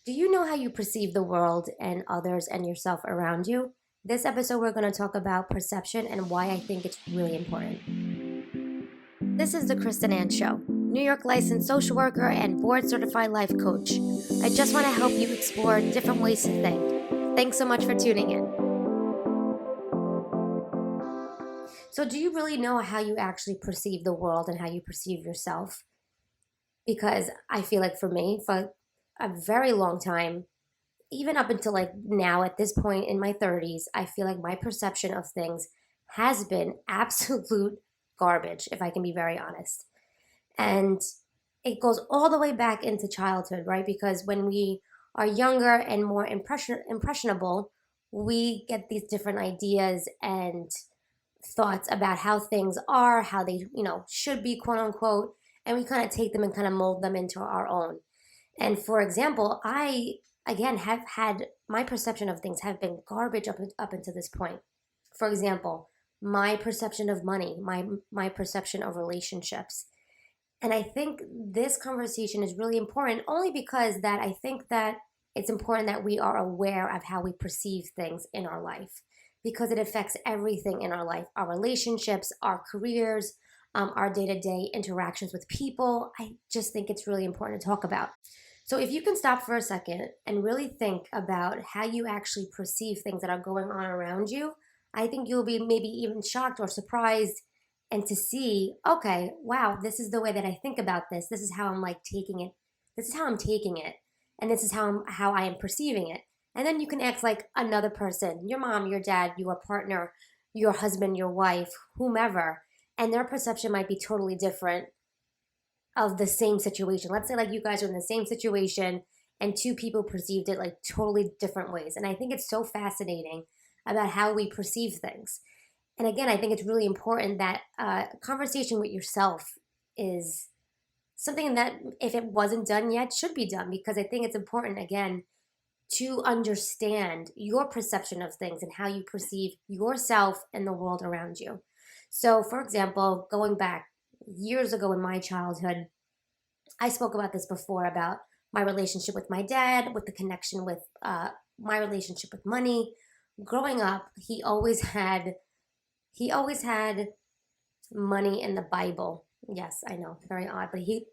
Do you know how you perceive the world and others and yourself around you? This episode, we're going to talk about perception and why I think it's really important. This is the Kristins Show, New York licensed social worker and board certified life coach. I just want to help you explore different ways to think. Thanks so much for tuning in. So, do you really know how you actually perceive the world and how you perceive yourself? Because I feel like for me, for a very long time, even up until like now at this point in my 30s, I feel like my perception of things has been absolute garbage, if I can be very honest. And it goes all the way back into childhood, right? Because when we are younger and more impressionable, we get these different ideas and thoughts about how things are, how they, should be, quote unquote, and we kind of take them and kind of mold them into our own. And for example, I again have had my perception of things have been garbage up until this point. For example, my perception of money, my perception of relationships. And I think this conversation is really important only because that I think that it's important that we are aware of how we perceive things in our life because it affects everything in our life, our relationships, our careers, our day-to-day interactions with people. I just think it's really important to talk about. So if you can stop for a second and really think about how you actually perceive things that are going on around you, I think you'll be maybe even shocked or surprised and to see, okay, wow, this is the way that I think about this. This is how I'm like taking it. This is how I'm taking it. And this is how I am perceiving it. And then you can act like another person, your mom, your dad, your partner, your husband, your wife, whomever, and their perception might be totally different of the same situation. Let's say like you guys are in the same situation and two people perceived it like totally different ways. And I think it's so fascinating about how we perceive things. And again, I think it's really important that conversation with yourself is something that if it wasn't done yet should be done because I think it's important again to understand your perception of things and how you perceive yourself and the world around you. So, for example, going back years ago in my childhood, I spoke about this before about my relationship with my dad, with the connection with my relationship with money. Growing up, he always had money in the Bible. Yes, I know, very odd, but he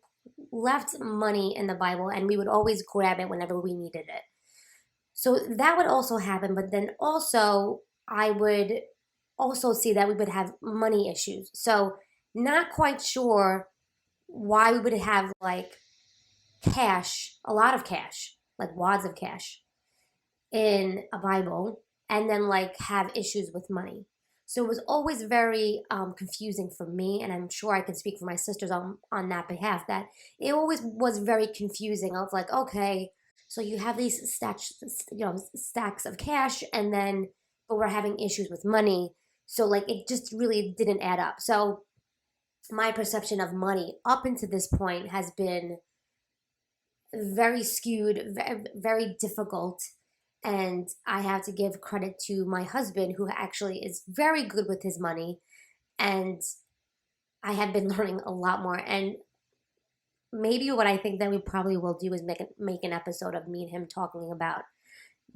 left money in the Bible and we would always grab it whenever we needed it. So that would also happen, but then also I would also see that we would have money issues. So not quite sure why we would have like cash, a lot of cash, like wads of cash in a Bible, and then like have issues with money. So it was always very confusing for me, and I'm sure I can speak for my sisters on that behalf. That it always was very confusing. Of like, okay, so you have these stacks of cash, and then but we're having issues with money. So like it just really didn't add up. So my perception of money up until this point has been very skewed, very difficult. And I have to give credit to my husband, who actually is very good with his money. And I have been learning a lot more. And maybe what I think that we probably will do is make an episode of me and him talking about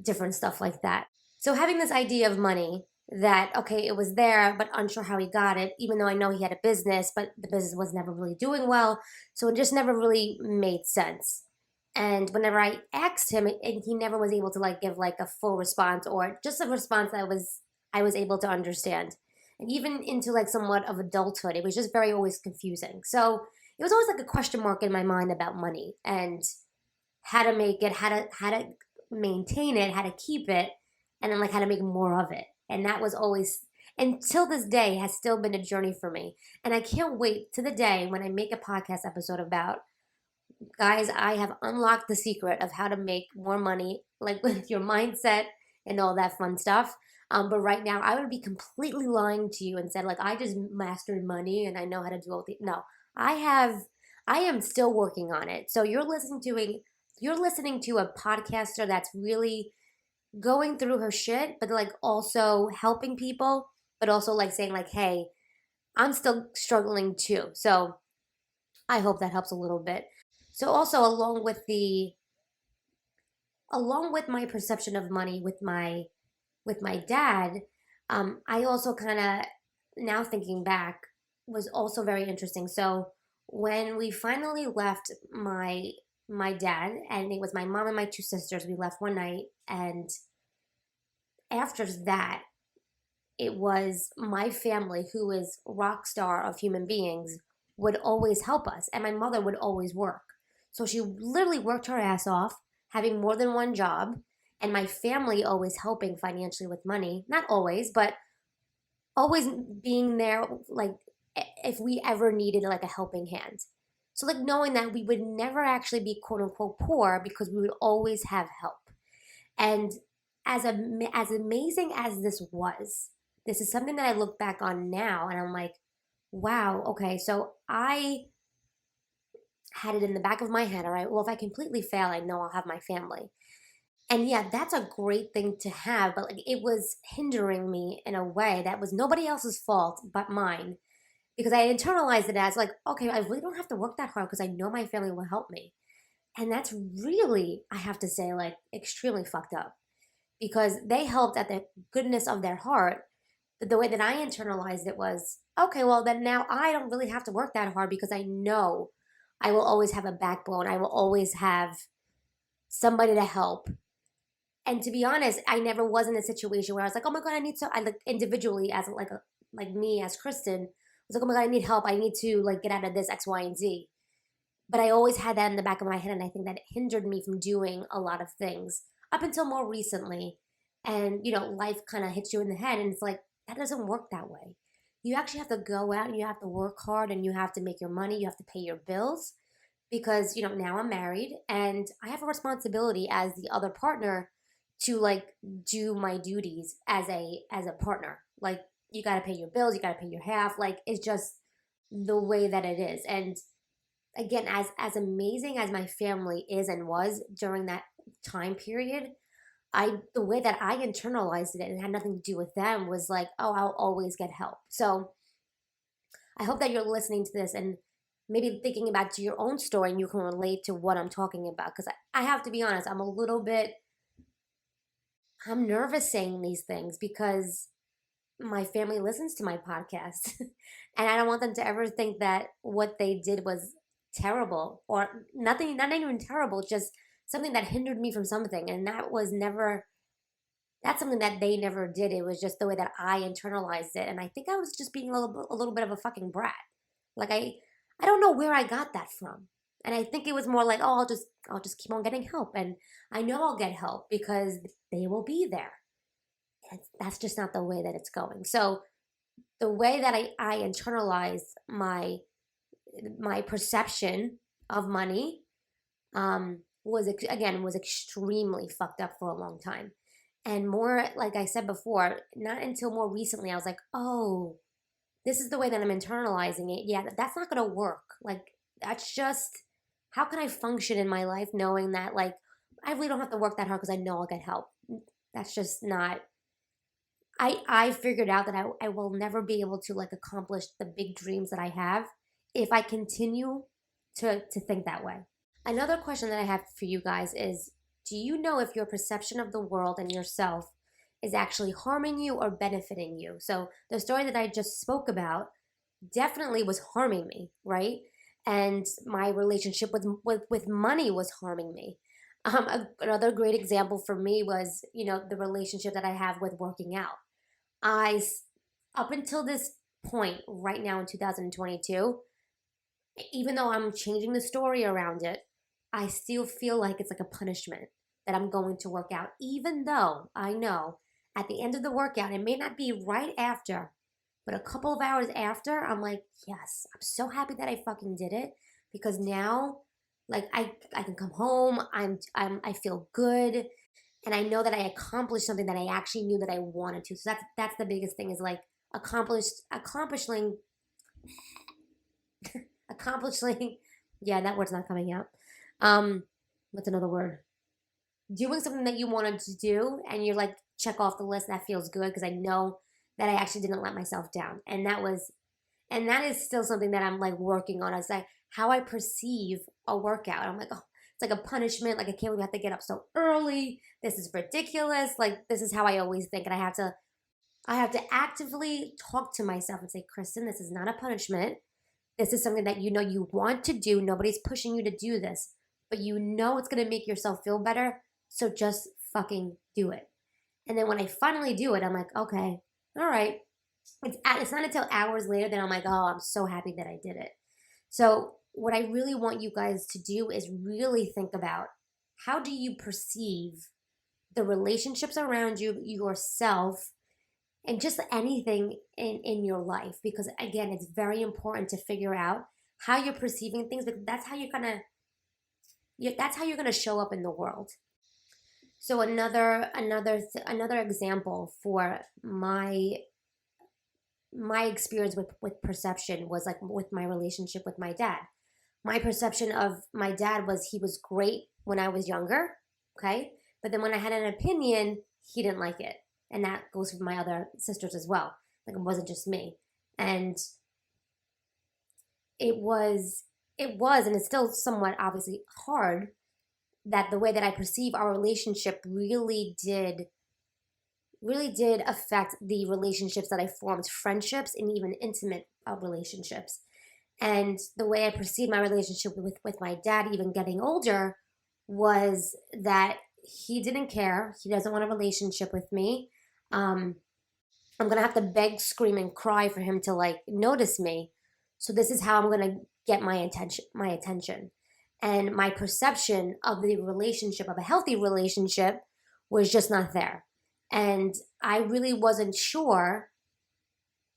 different stuff like that. So having this idea of money that, okay, it was there, but unsure how he got it, even though I know he had a business, but the business was never really doing well. So it just never really made sense. And whenever I asked him, and he never was able to like give like a full response or just a response that I was able to understand. And even into like somewhat of adulthood, it was just very always confusing. So it was always like a question mark in my mind about money and how to make it, how to maintain it, how to keep it, and then like how to make more of it. And that was always until this day has still been a journey for me. And I can't wait to the day when I make a podcast episode about guys, I have unlocked the secret of how to make more money, like with your mindset and all that fun stuff. But right now, I would be completely lying to you and said like I just mastered money and I know how to do all the. No, I have. I am still working on it. So you're listening to a podcaster that's really going through her shit, but like also helping people, but also like saying like, hey, I'm still struggling too. So I hope that helps a little bit. So also along with the along with my perception of money with my dad, I also kind of, now thinking back, was also very interesting. So when we finally left my dad, and it was my mom and my two sisters, we left one night, and after that, it was my family, who is rock star of human beings, would always help us, and my mother would always work. So she literally worked her ass off, having more than one job, and my family always helping financially with money. Not always, but always being there, like if we ever needed like a helping hand. So like knowing that we would never actually be quote unquote poor because we would always have help. And as amazing as this was, this is something that I look back on now and I'm like, wow, okay, so I had it in the back of my head, all right, well, if I completely fail, I know I'll have my family. And yeah, that's a great thing to have, but like it was hindering me in a way that was nobody else's fault but mine, because I internalized it as like, okay, I really don't have to work that hard because I know my family will help me. And that's really, I have to say, like extremely fucked up, because they helped at the goodness of their heart. But the way that I internalized it was, okay, well, then now I don't really have to work that hard because I know I will always have a backbone. I will always have somebody to help. And to be honest, I never was in a situation where I was like, oh my God, I need to, I like individually as like me as Kristen, was like, oh my God, I need help. I need to like get out of this X, Y, and Z. But I always had that in the back of my head. And I think that it hindered me from doing a lot of things up until more recently. And, you know, life kind of hits you in the head and it's like, that doesn't work that way. You actually have to go out and you have to work hard and you have to make your money. You have to pay your bills because, you know, now I'm married and I have a responsibility as the other partner to like do my duties as a partner. Like you got to pay your bills, you got to pay your half. Like it's just the way that it is. And again, as amazing as my family is and was during that time period, I the way that I internalized it and had nothing to do with them was like, oh, I'll always get help. So I hope that you're listening to this and maybe thinking about your own story and you can relate to what I'm talking about. Because I have to be honest, I'm nervous saying these things because my family listens to my podcast. And I don't want them to ever think that what they did was terrible or nothing, not even terrible, just something that hindered me from something. And that was never, that's something that they never did. It was just the way that I internalized it. And I think I was just being a little bit of a fucking brat. Like I don't know where I got that from. And I think it was more like, oh, I'll just keep on getting help. And I know I'll get help because they will be there. And that's just not the way that it's going. So the way that I internalized my perception of money was extremely fucked up for a long time. And more, like I said before, not until more recently, I was like, oh, this is the way that I'm internalizing it. Yeah, that's not going to work. Like, that's just, how can I function in my life knowing that, like, I really don't have to work that hard because I know I'll get help? That's just not, I figured out that I will never be able to, like, accomplish the big dreams that I have if I continue to think that way. Another question that I have for you guys is, do you know if your perception of the world and yourself is actually harming you or benefiting you? So the story that I just spoke about definitely was harming me, right? And my relationship with money was harming me. Another great example for me was, you know, the relationship that I have with working out. I, up until this point right now in 2022, even though I'm changing the story around it, I still feel like it's like a punishment that I'm going to work out, even though I know at the end of the workout, it may not be right after, but a couple of hours after, I'm like, yes, I'm so happy that I fucking did it because now, like, I can come home, I feel good, and I know that I accomplished something that I actually knew that I wanted to. So that's the biggest thing is like accomplishing accomplishing. Yeah, that word's not coming out. What's another word? Doing something that you wanted to do and you're like, check off the list. That feels good because I know that I actually didn't let myself down. And that is still something that I'm like working on. It's like how I perceive a workout. I'm like, oh, it's like a punishment. Like, I can't believe we have to get up so early. This is ridiculous. Like, this is how I always think. And I have to actively talk to myself and say, Kristen, this is not a punishment. This is something that you know you want to do. Nobody's pushing you to do this, but you know it's going to make yourself feel better. So just fucking do it. And then when I finally do it, I'm like, okay, all right. It's not until hours later that I'm like, oh, I'm so happy that I did it. So what I really want you guys to do is really think about, how do you perceive the relationships around you, yourself, and just anything in your life. Because again, it's very important to figure out how you're perceiving things, because that's how you're gonna show up in the world. So another example for my experience with perception was like with my relationship with my dad. My perception of my dad was he was great when I was younger, okay? But then when I had an opinion, he didn't like it. And that goes for my other sisters as well. Like, it wasn't just me. And and it's still somewhat obviously hard, that the way that I perceive our relationship really did affect the relationships that I formed, friendships and even intimate relationships. And the way I perceived my relationship with my dad, even getting older, was that he didn't care. He doesn't want a relationship with me. I'm going to have to beg, scream, and cry for him to like notice me. So this is how I'm going to get my attention. And my perception of the relationship, of a healthy relationship, was just not there. And I really wasn't sure.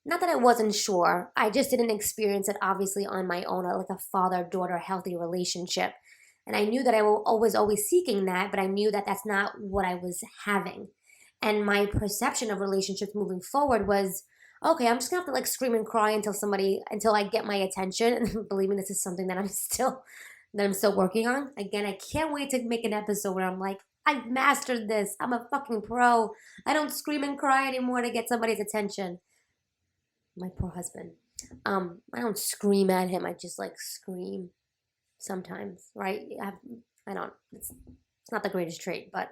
Not that I wasn't sure, I just didn't experience it obviously on my own, like a father-daughter healthy relationship. And I knew that I was always seeking that, but I knew that that's not what I was having. And my perception of relationships moving forward was, okay, I'm just gonna have to like scream and cry until I get my attention. And believe me, this is something that I'm still working on. Again, I can't wait to make an episode where I'm like, I've mastered this. I'm a fucking pro. I don't scream and cry anymore to get somebody's attention. My poor husband. I don't scream at him. I just like scream sometimes, right? I don't. It's not the greatest trait, but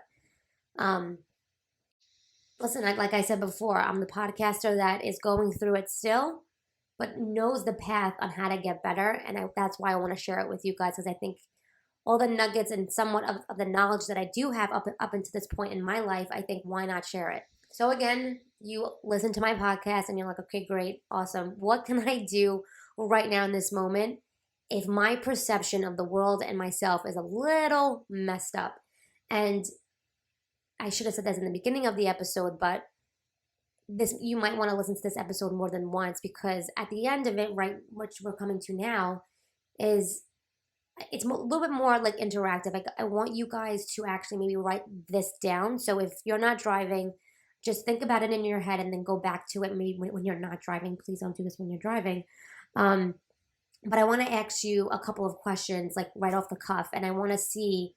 listen. Like I said before, I'm the podcaster that is going through it still, but knows the path on how to get better, and that's why I want to share it with you guys, because I think all the nuggets and somewhat of the knowledge that I do have up until this point in my life, I think, why not share it? So again, you listen to my podcast and you're like, okay, great, awesome. What can I do right now in this moment if my perception of the world and myself is a little messed up? And I should have said this in the beginning of the episode, but you might want to listen to this episode more than once, because at the end of it, right, which we're coming to now, it's a little bit more like interactive. Like, I want you guys to actually maybe write this down. So if you're not driving, just think about it in your head and then go back to it maybe when you're not driving. Please don't do this when you're driving. But I want to ask you a couple of questions, like right off the cuff, and I want to see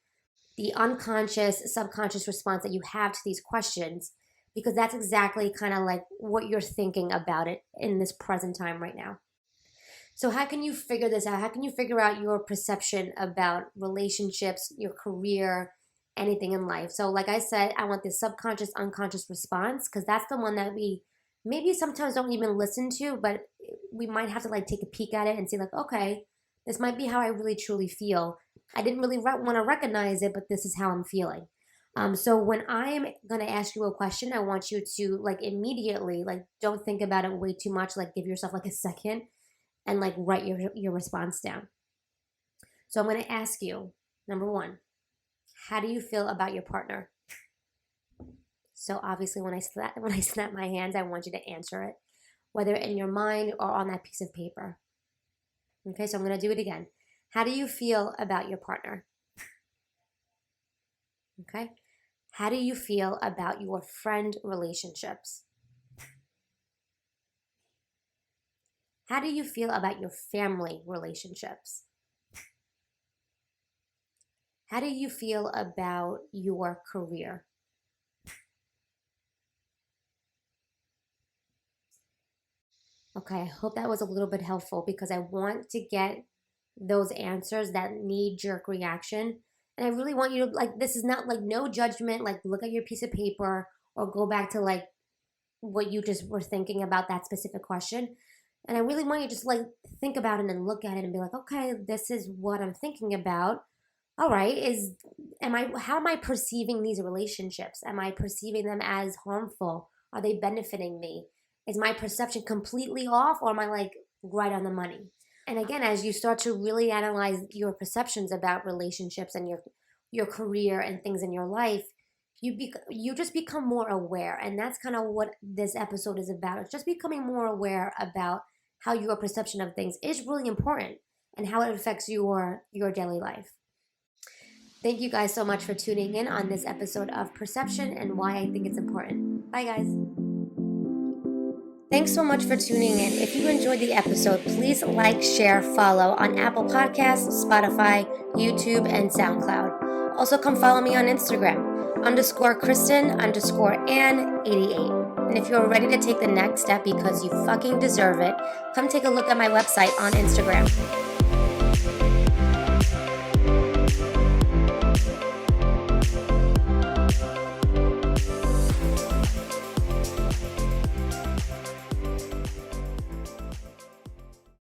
the unconscious, subconscious response that you have to these questions, because that's exactly kind of like what you're thinking about it in this present time right now. So how can you figure this out? How can you figure out your perception about relationships, your career, anything in life? So like I said, I want this subconscious, unconscious response, because that's the one that we maybe sometimes don't even listen to, but we might have to like take a peek at it and see like, okay, this might be how I really truly feel. I didn't really want to recognize it, but this is how I'm feeling. So when I'm going to ask you a question, I want you to like immediately, like, don't think about it way too much. Like, give yourself like a second and like write your response down. So I'm going to ask you, number one, how do you feel about your partner? So obviously when I snap my hands, I want you to answer it, whether in your mind or on that piece of paper. Okay, so I'm going to do it again. How do you feel about your partner? Okay. How do you feel about your friend relationships? How do you feel about your family relationships? How do you feel about your career? Okay, I hope that was a little bit helpful, because I want to get those answers, that knee-jerk reaction, And I really want you to, like, this is not like no judgment, like, look at your piece of paper or go back to like what you just were thinking about that specific question. And I really want you to just like think about it and look at it and be like, okay, this is what I'm thinking about. All right, how am I perceiving these relationships? Am I perceiving them as harmful? Are they benefiting me? Is my perception completely off, or am I like right on the money? And again, as you start to really analyze your perceptions about relationships and your career and things in your life, you just become more aware. And that's kind of what this episode is about. It's just becoming more aware about how your perception of things is really important and how it affects your daily life. Thank you guys so much for tuning in on this episode of Perception and Why I Think It's Important. Bye, guys. Thanks so much for tuning in. If you enjoyed the episode, please like, share, follow on Apple Podcasts, Spotify, YouTube, and SoundCloud. Also, come follow me on Instagram, _Kristen_Ann88. And if you're ready to take the next step because you fucking deserve it, come take a look at my website on Instagram.